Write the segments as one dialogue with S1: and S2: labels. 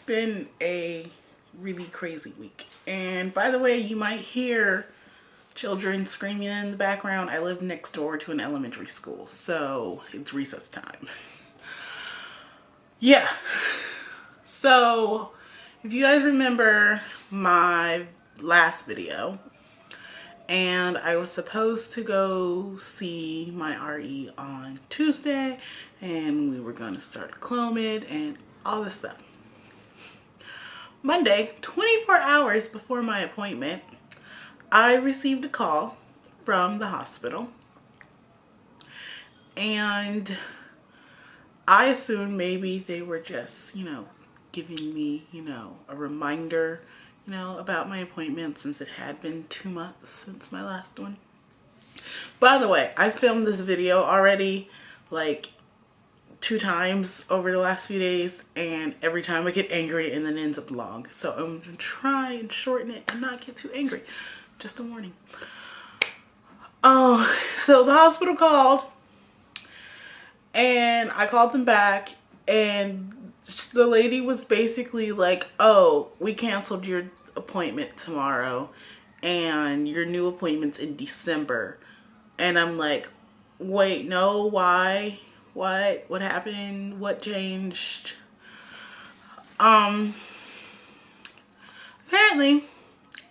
S1: been a really crazy week. And by the way, you might hear children screaming in the background. I live next door to an elementary school, so it's recess time. Yeah. So, if you guys remember my last video, and I was supposed to go see my RE on Tuesday, and we were going to start Clomid and all this stuff. Monday, 24 hours before my appointment, I received a call from the hospital, and I assumed maybe they were just, giving me, a reminder, about my appointment, since it had been 2 months since my last one. By the way, I filmed this video already like 2 times over the last few days, and every time I get angry and then it ends up long. So I'm gonna try and shorten it and not get too angry. Just a warning. Oh, so the hospital called, and I called them back, and the lady was basically like, oh, we canceled your appointment tomorrow and your new appointment's in December. And I'm like, wait, no, why? What happened? What changed? Apparently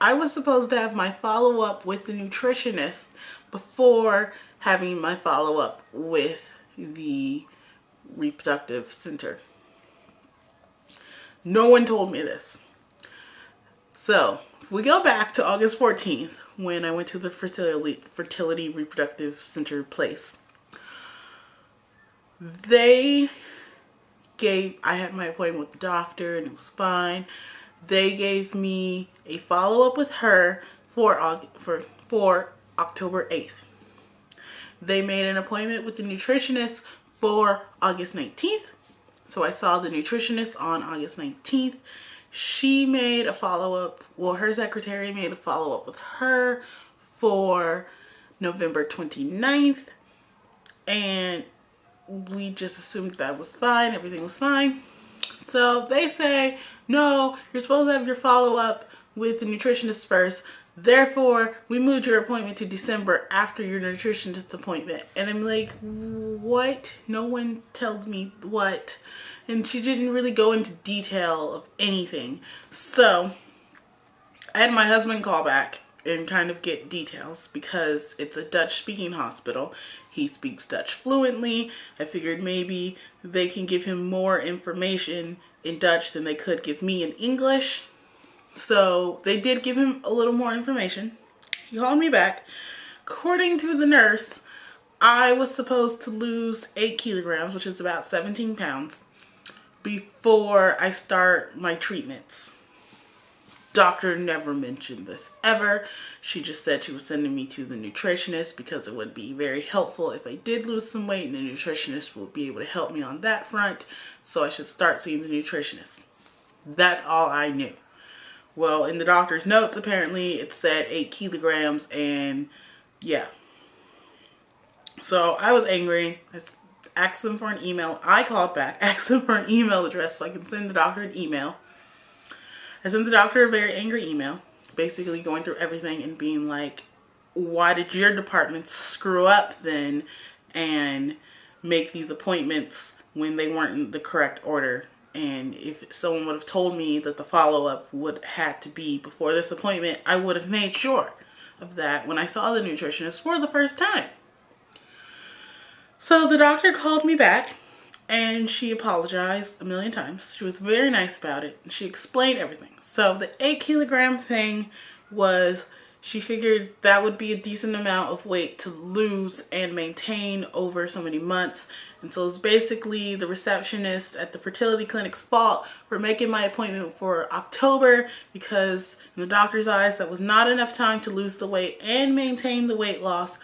S1: I was supposed to have my follow-up with the nutritionist before having my follow-up with the reproductive center. No one told me this. So, if we go back to August 14th, when I went to the fertility reproductive center place, I had my appointment with the doctor and it was fine. They gave me a follow-up with her for October 8th. They made an appointment with the nutritionist for August 19th. So I saw the nutritionist on August 19th. She made a follow-up, well, her secretary made a follow-up with her for November 29th. And we just assumed that was fine, everything was fine. So they say, no, you're supposed to have your follow-up with the nutritionist first. Therefore, we moved your appointment to December after your nutritionist appointment. And I'm like, what? No one tells me what. And she didn't really go into detail of anything. So I had my husband call back and kind of get details, because it's a Dutch-speaking hospital. He speaks Dutch fluently. I figured maybe they can give him more information in Dutch than they could give me in English. So they did give him a little more information. He called me back. According to the nurse, I was supposed to lose 8 kilograms, which is about 17 pounds, before I start my treatments. Doctor never mentioned this ever. She just said she was sending me to the nutritionist because it would be very helpful if I did lose some weight, and the nutritionist would be able to help me on that front. So I should start seeing the nutritionist. That's all I knew. Well, in the doctor's notes, apparently it said 8 kilograms, and yeah. So I was angry. I asked them for an email. I called back, asked them for an email address so I can send the doctor an email. I sent the doctor a very angry email, basically going through everything and being like, why did your department screw up then and make these appointments when they weren't in the correct order? And if someone would have told me that the follow-up would have to be before this appointment, I would have made sure of that when I saw the nutritionist for the first time. So the doctor called me back, and she apologized a million times. She was very nice about it. And she explained everything. So the 8 kilogram thing was, she figured that would be a decent amount of weight to lose and maintain over so many months. And so it's basically the receptionist at the fertility clinic's fault for making my appointment for October, because in the doctor's eyes, that was not enough time to lose the weight and maintain the weight loss.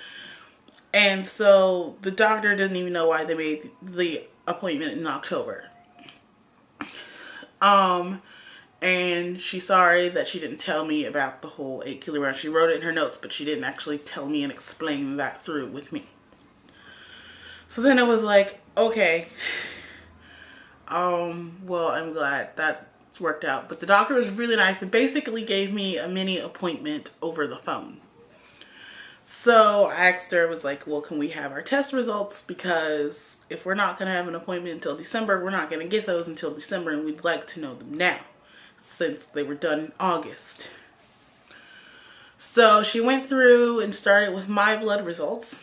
S1: And so the doctor doesn't even know why they made the appointment in October. And she's sorry that she didn't tell me about the whole 8 kilograms. She wrote it in her notes, but she didn't actually tell me and explain that through with me. So then it was like, okay, well, I'm glad that it's worked out. But the doctor was really nice and basically gave me a mini appointment over the phone. So I asked her, was like, well, can we have our test results? Because if we're not going to have an appointment until December, we're not going to get those until December, and we'd like to know them now since they were done in August. So she went through and started with my blood results.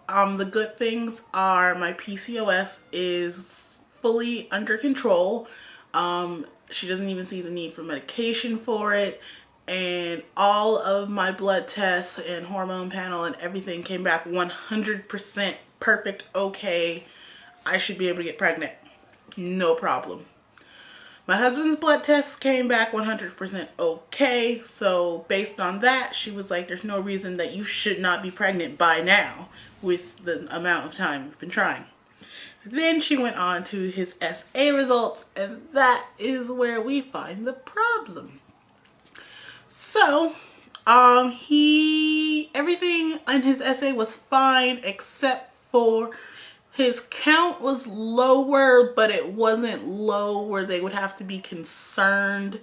S1: The good things are my PCOS is fully under control. She doesn't even see the need for medication for it. And all of my blood tests and hormone panel and everything came back 100% perfect, okay. I should be able to get pregnant. No problem. My husband's blood tests came back 100% okay. So based on that, she was like, there's no reason that you should not be pregnant by now with the amount of time we've been trying. Then she went on to his SA results, and that is where we find the problem. So, everything in his SA was fine except for his count was lower, but it wasn't low where they would have to be concerned.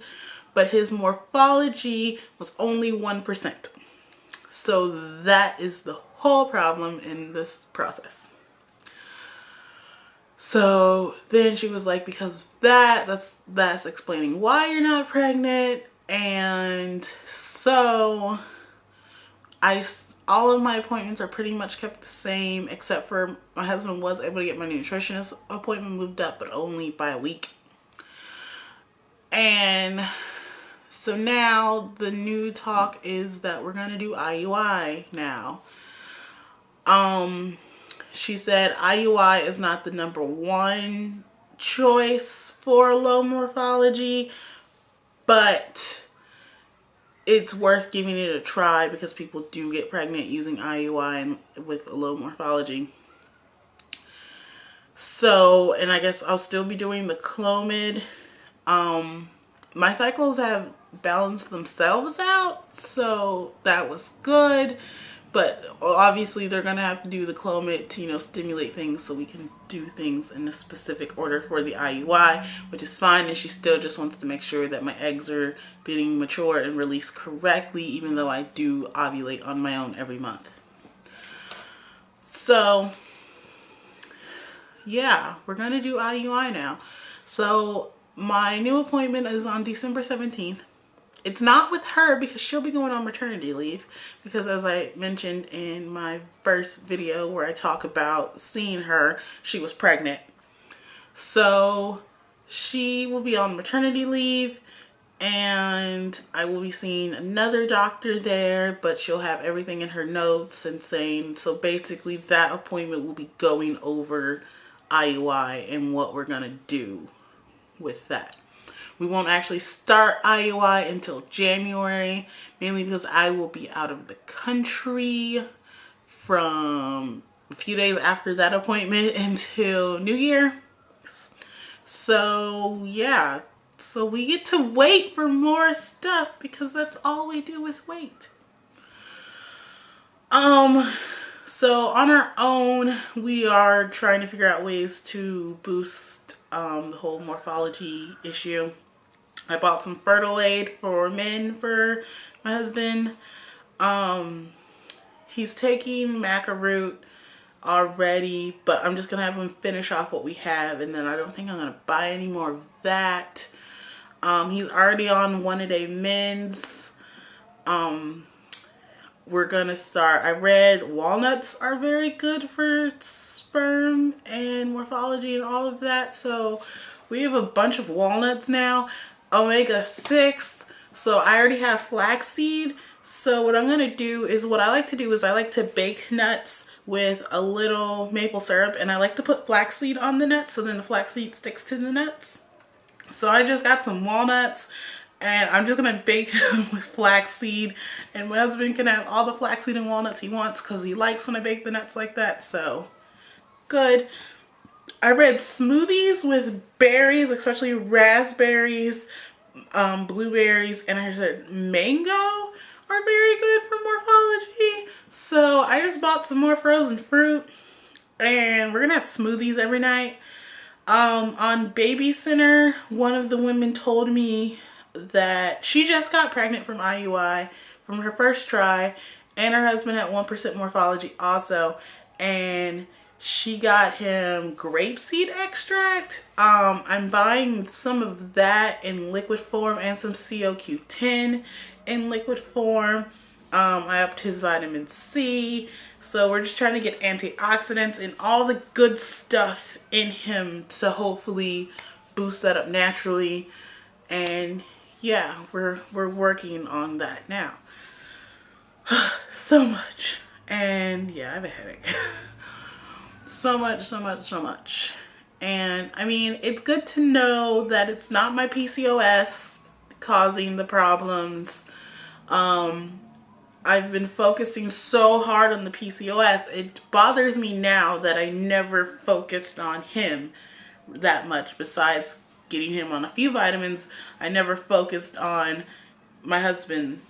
S1: But his morphology was only 1%. So that is the whole problem in this process. So then she was like, because of that's explaining why you're not pregnant. And so all of my appointments are pretty much kept the same, except for my husband was able to get my nutritionist appointment moved up, but only by a week. And so now the new talk is that we're gonna do IUI now. She said IUI is not the #1 choice for low morphology, but it's worth giving it a try because people do get pregnant using IUI and with a low morphology. So, and I guess I'll still be doing the Clomid. My cycles have balanced themselves out, so that was good. But obviously they're going to have to do the Clomid to, stimulate things so we can do things in a specific order for the IUI, which is fine. And she still just wants to make sure that my eggs are being mature and released correctly, even though I do ovulate on my own every month. So, yeah, we're going to do IUI now. So, my new appointment is on December 17th. It's not with her because she'll be going on maternity leave, because as I mentioned in my first video where I talk about seeing her, she was pregnant. So she will be on maternity leave, and I will be seeing another doctor there, but she'll have everything in her notes and saying, so basically that appointment will be going over IUI and what we're gonna do with that. We won't actually start IUI until January, mainly because I will be out of the country from a few days after that appointment until New Year. So yeah, so we get to wait for more stuff because that's all we do is wait. So on our own, we are trying to figure out ways to boost the whole morphology issue. I bought some Fertilade for men for my husband. He's taking maca root already, but I'm just gonna have him finish off what we have, and then I don't think I'm gonna buy any more of that. He's already on 1-a-day meds. We're gonna start, I read walnuts are very good for sperm and morphology and all of that, so we have a bunch of walnuts now. Omega-6, so I already have flaxseed. So what I'm gonna do is, what I like to do is I like to bake nuts with a little maple syrup, and I like to put flaxseed on the nuts so then the flaxseed sticks to the nuts. So I just got some walnuts and I'm just gonna bake them with flaxseed, and my husband can have all the flaxseed and walnuts he wants because he likes when I bake the nuts like that, so good. I read smoothies with berries, especially raspberries, blueberries, and I said mango are very good for morphology. So I just bought some more frozen fruit, and we're gonna have smoothies every night. On Baby Center, one of the women told me that she just got pregnant from IUI from her first try, and her husband had 1% morphology also, and she got him grapeseed extract. I'm buying some of that in liquid form and some COQ10 in liquid form. I upped his vitamin C. So we're just trying to get antioxidants and all the good stuff in him to hopefully boost that up naturally. And yeah, we're working on that now. So much. And yeah, I have a headache. So much. And I mean, it's good to know that it's not my PCOS causing the problems. I've been focusing so hard on the PCOS. It bothers me now that I never focused on him that much. Besides getting him on a few vitamins, I never focused on my husband.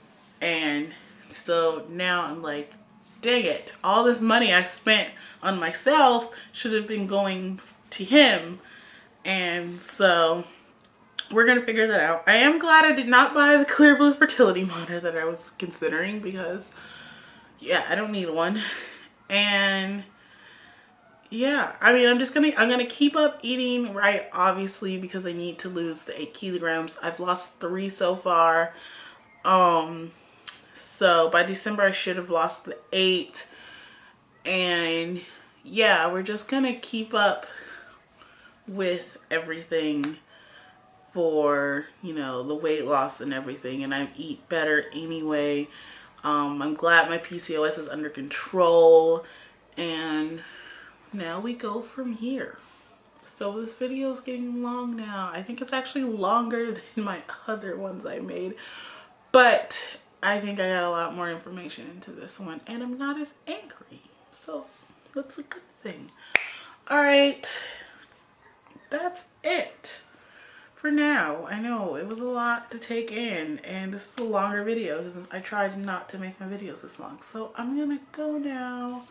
S1: And so now I'm like, dang it. All this money I spent on myself should have been going to him. And so we're going to figure that out. I am glad I did not buy the clear blue fertility monitor that I was considering because, yeah, I don't need one. And yeah, I mean, I'm going to keep up eating right, obviously, because I need to lose the 8 kilograms. I've lost 3 so far. So by December, I should have lost the 8. And yeah, we're just going to keep up with everything for, you know, the weight loss and everything, and I eat better anyway. I'm glad my PCOS is under control, and now we go from here. So this video is getting long now. I think it's actually longer than my other ones I made, but I think I got a lot more information into this one, and I'm not as angry, so that's a good thing. All right, that's it for now. I know it was a lot to take in, and this is a longer video because I tried not to make my videos this long. So I'm gonna go now.